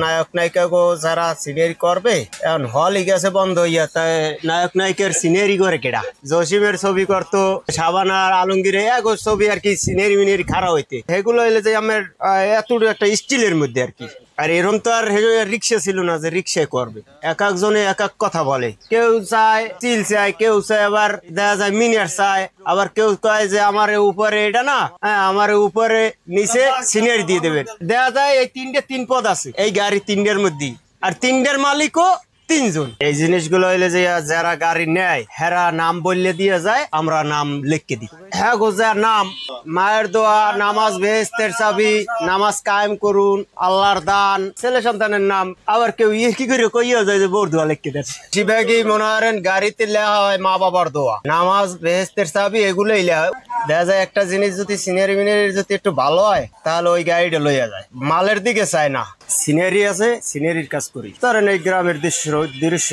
নায়ক নায়িকা গো যারা সিনিয়রি করবে এখন হলই গেছে বন্ধ হইয়া, তাই নায়ক নায়িকার সিনিয়রি করে কেডা? জসিমের ছবি করতো, শাবানার আলমগীরে এগো ছবি আর কি সিনিয়রি মিনিয়রি খারাপ হইতে, সেগুলো হইলে যে আমার এতটুকু একটা স্টিলের মধ্যে আর কি। আর এরম তো আর রিক্সা ছিল না যে রিক্সায় করবে, এক একজনে এক এক কথা বলে। কেউ চায় চিল চায়, কেউ চায় আবার দেখা যায় মিনিয়ার চায়, আবার কেউ কয় যে আমার উপরে এটা না, হ্যাঁ আমার উপরে নিচে সিনিয়র দিয়ে দেবেন। দেখা যায় এই তিন পদ আছে এই গাড়ি তিনটার মধ্যে, আর তিনটার মালিকও তিনজন। এই জিনিসগুলো হইলে যে যারা গাড়ি নেয় হেরা নাম বললে দিয়ে যায়, আমরা নাম লিখকে দিই। হ্যাঁ গোজার নাম মায়ের দোয়া, নামাজ বেহেস্তের চাবি, নামাজ কায়েম করুন, আল্লাহর দান, ছেলে সন্তানের নাম। আবার কেউ কি করে কইয়া যায় যে বোর দোয়া লিখকে দেয়। শিবাগি মনে করেন গাড়িতে লেখা হয় মা বাবার দোয়া, নামাজ বেহেস্তের চাবি, এগুলোই লেখা হয়। দেখা যায় একটা জিনিস যদি সিনিয়রি মিনিয়রি যদি একটু ভালো হয় তাহলে ওই গাড়িটা লইয়া যায়, মালের দিকে চায় না। সিনিয়রি আছে সিনিয়রির কাজ করি। ধরেন এই গ্রামের দৃশ্য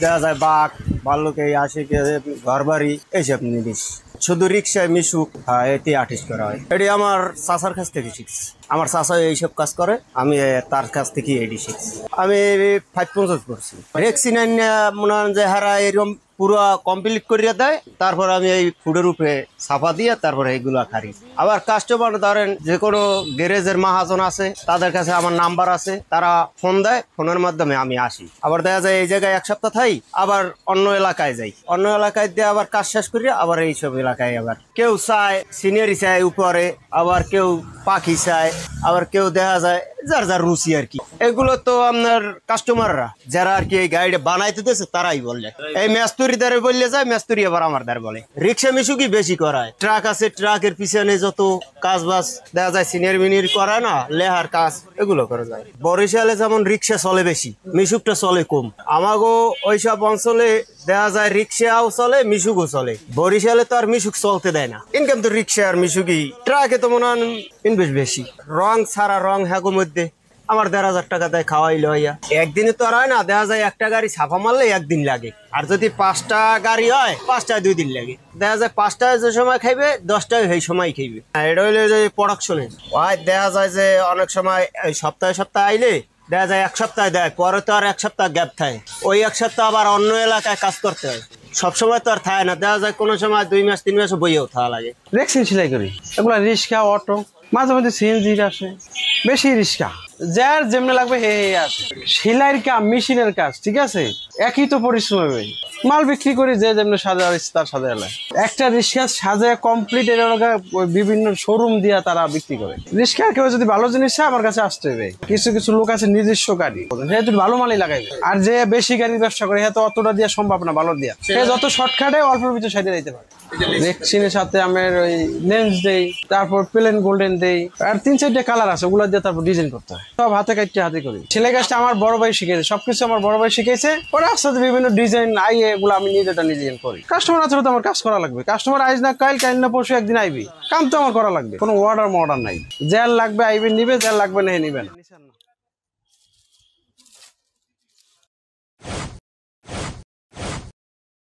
দেখা যায় বাঘ ভাল্লুকে আসে, ঘর বাড়ি এইসব জিনিস শুধু রিক্সায় মিশুক এতে আর্টিস্ট করা হয়। এটি আমার চাচার কাছ থেকে শিখছি, আমার চাচা এইসব কাজ করে, আমি তার কাছ থেকে এটি শিখছি। আমি 550 করছি রেক্সি নাইন, মনে হয় যে হারা এরকম পুরো কমপ্লিট করিয়া দেয়, তারপর আমি এই ফুডের উপরে ছাপা দিয়ে তারপরে এইগুলা খারি। আবার কাস্টমার ধরেন যে কোনো গ্যারেজের মাহাজন আছে, তাদের কাছে আমার নাম্বার আছে, তারা ফোন দেয়, ফোনের মাধ্যমে আমি আসি। আবার দেখা যায় এই জায়গায় এক সপ্তাহ থাই, আবার অন্য এলাকায় যাই, অন্য এলাকায় দিয়ে আবার কাজ শেষ করি, আবার এইসব এলাকায় আবার কেউ চায় সিনিয়রি চায় উপরে, আবার কেউ পাখি চায়, আবার কেউ দেখা যায় যার যার রুচি আর কি। এগুলো তো আপনার কাস্টমাররা যারা আর কি এই গাড়িটা বানাইতে দিয়েছে তারাই বললে। এই মেস্তুরি দ্বারে বললে যায়, মেস্তুরি আবার আমার দ্বারা বলে। রিক্সা মিশুকি বেশি করায়, ট্রাক আছে ট্রাকের পিছনে যত কাজ বাজ দেখা যায় সিনিয়র মিনিয়র করায় না, লেহার কাজ এগুলো করা যায়। বরিশালে যেমন রিক্সা চলে বেশি, মিশুকটা চলে কম। আমাগো ওইসব অঞ্চলে দেখা যায় রিক্সাও চলে মিশুকও চলে, বরিশালে তো আর মিশুক চলতে দেয় না। ইনকাম তো রিক্সা আর মিশুকি, ট্রাকে তো মনে হয় ইনভেস্ট বেশি। রং ছাড়া রং হ্যাগো মধ্যে আমার 1,500 টাকা দেয় খাওয়াইলে হইয়া। একদিনে তো আর হয় না, দেখা যায় একটা গাড়ি ছাপা মারলে একদিন লাগে, আর যদি 5টা গাড়ি হয় 5টায় 2 দিন লাগে। দেখা যায় 5টায় যে সময় খাইবে 10টায় সেই সময় খাইবে। এটা হইলে যে প্রোডাকশনে দেখা যায় যে অনেক সময় সপ্তাহে আইলে দেখা যায় 1 সপ্তাহ দেয়, পরে তো আর 1 সপ্তাহ গ্যাপ থাকে, ওই 1 সপ্তাহ আবার অন্য এলাকায় কাজ করতে হয়। সবসময় তো আর থাকে না, দেখা যায় কোনো সময় 2 মাস 3 মাস বইয়েও থাকা লাগে। রেক্সিন সেলাই করি, এগুলো রিক্সা অটো, মাঝে মাঝে সিএনজি আসে, বেশি রিক্সা যার যেমনি লাগবে হে আসে। সেলাইয়ের কাজ মেশিনের কাজ ঠিক আছে, একই তো পরিশ্রম হবে। মাল বিক্রি করি যে যেমনি সাজা তার সাজা এলায় একটা রিক্সা সাজায় কমপ্লিট বিভিন্ন শোরুম দিয়া তারা বিক্রি করে। রিক্সা কেউ যদি ভালো জিনিস চায় আমার কাছে আসতে হবে। কিছু কিছু লোক আছে নিজস্ব গাড়ি, সে যদি ভালো মালই লাগাইবে, আর যে বেশি গাড়ির ব্যবসা করে হ্যাঁ তো অতটা দিয়া সম্ভব না ভালো দিয়া, সে যত শর্টকাটে অল্প ভিতরে সাইডে দিতে পারে। রেক্সিনের সাথে আমার ওই লেন্স দেই, তারপর প্লেন গোল্ডেন দেই, আর 3-4টা কালার আছে ওগুলো দিয়ে তারপর ডিজাইন করতে হয়। সব হাতে কাটতে হাতে করি। সেলাই কাজটা আমার বড় ভাই শিখেছে, সবকিছু আমার বড় ভাই শিখেছে। পরে আস্তে আস্তে বিভিন্ন ডিজাইন আইয়ে এগুলো আমি নিজেটা নিজে করি। কাস্টমার আছে তো আমার কাজ করা লাগবে, কাস্টমার আইজ না কাল না পরশু একদিন আইবি, কাম তো আমার করা লাগবে। কোনো অর্ডার নাই, যার লাগবে আইবে নিবে, যার লাগবে না নিবে না।